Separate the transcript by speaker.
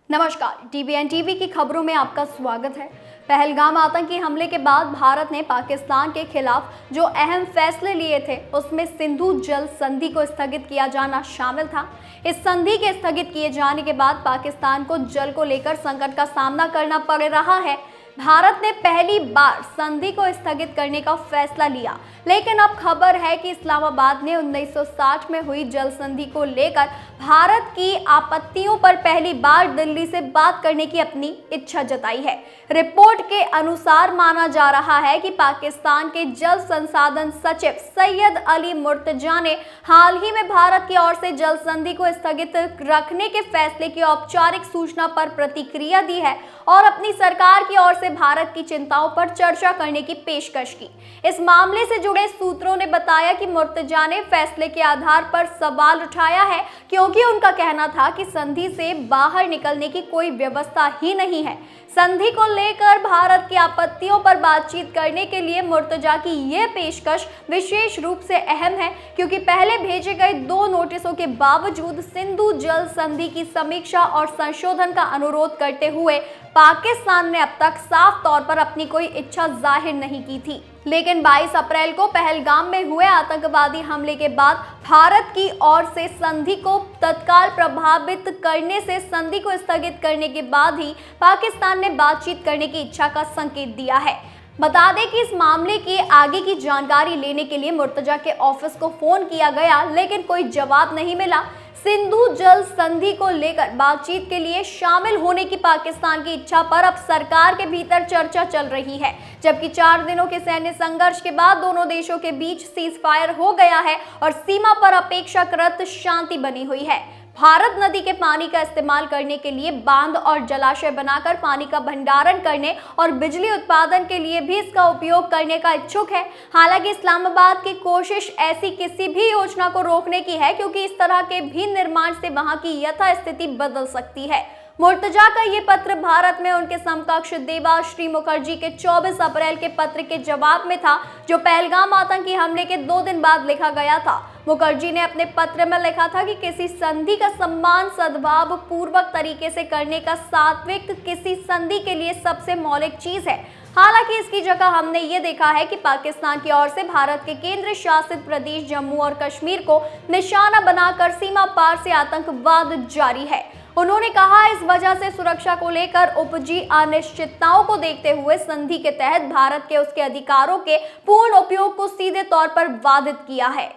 Speaker 1: नमस्कार, TVN TV की खबरों में आपका स्वागत है। पहलगाम आतंकी हमले के बाद भारत ने पाकिस्तान के खिलाफ जो अहम फैसले लिए थे उसमें सिंधु जल संधि को स्थगित किया जाना शामिल था। इस संधि के स्थगित किए जाने के बाद पाकिस्तान को जल को लेकर संकट का सामना करना पड़ रहा है। भारत ने पहली बार संधि को स्थगित करने का फैसला लिया, लेकिन अब खबर है कि इस्लामाबाद ने 1960 में हुई जल संधि को लेकर भारत की आपत्तियों पर पहली बार दिल्ली से बात करने की अपनी इच्छा जताई है। रिपोर्ट के अनुसार माना जा रहा है कि पाकिस्तान के जल संसाधन सचिव सैयद अली मुर्तजा ने हाल ही में भारत की ओर से जल संधि को स्थगित रखने के फैसले की औपचारिक सूचना पर प्रतिक्रिया दी है और अपनी सरकार की ओर से भारत की चिंताओं पर चर्चा करने की पेशकश की। इस मामले से जुड़े सूत्रों ने बताया कि मुर्तजा ने फैसले के आधार पर सवाल उठाया है क्योंकि उनका कहना था कि संधि से बाहर निकलने की कोई व्यवस्था ही नहीं है। संधि को लेकर भारत की आपत्तियों पर बातचीत करने के लिए मुर्तजा की यह पेशकश विशेष रूप से अहम है क्योंकि पहले भेजे गए 2 नोटिसों के बावजूद सिंधु जल संधि की समीक्षा और संशोधन का अनुरोध करते हुए पाकिस्तान ने अब तक साफ तौर पर अपनी कोई इच्छा जाहिर नहीं की थी। लेकिन 22 अप्रैल को पहलगाम में हुए आतंकवादी हमले के बाद भारत की ओर से संधि को तत्काल प्रभावित करने से संधि को स्थगित करने के बाद ही पाकिस्तान ने बातचीत करने की इच्छा का संकेत दिया है। बता दें कि इस मामले की आगे की जानकारी लेने के लिए मुर्तजा के ऑफिस को फोन किया गया, लेकिन कोई जवाब नहीं मिला। सिंधु जल संधि को लेकर बातचीत के लिए शामिल होने की पाकिस्तान की इच्छा पर अब सरकार के भीतर चर्चा चल रही है, जबकि 4 दिनों के सैन्य संघर्ष के बाद दोनों देशों के बीच सीज फायर हो गया है और सीमा पर अपेक्षाकृत शांति बनी हुई है। भारत नदी के पानी का इस्तेमाल करने के लिए बांध और जलाशय बनाकर पानी का भंडारण करने और बिजली उत्पादन के लिए भी इसका उपयोग करने का इच्छुक है। हालांकि इस्लामाबाद की कोशिश ऐसी किसी भी योजना को रोकने की है क्योंकि इस तरह के भी निर्माण से वहां की यथास्थिति बदल सकती है। मुर्तजा का ये पत्र भारत में उनके समकक्ष देबाश्री मुखर्जी के 24 अप्रैल के पत्र के जवाब में था, जो पहलगाम आतंकी हमले के 2 दिन बाद लिखा गया था। मुखर्जी ने अपने पत्र में लिखा था कि किसी संधि का सम्मान सद्भाव पूर्वक तरीके से करने का सात्विक किसी संधि के लिए सबसे मौलिक चीज है। हालांकि इसकी जगह हमने ये देखा है कि पाकिस्तान की ओर से भारत के केंद्र शासित प्रदेश जम्मू और कश्मीर को निशाना बनाकर सीमा पार से आतंकवाद जारी है। उन्होंने कहा, इस वजह से सुरक्षा को लेकर उपजी अनिश्चितताओं को देखते हुए संधि के तहत भारत के उसके अधिकारों के पूर्ण उपयोग को सीधे तौर पर वादित किया है।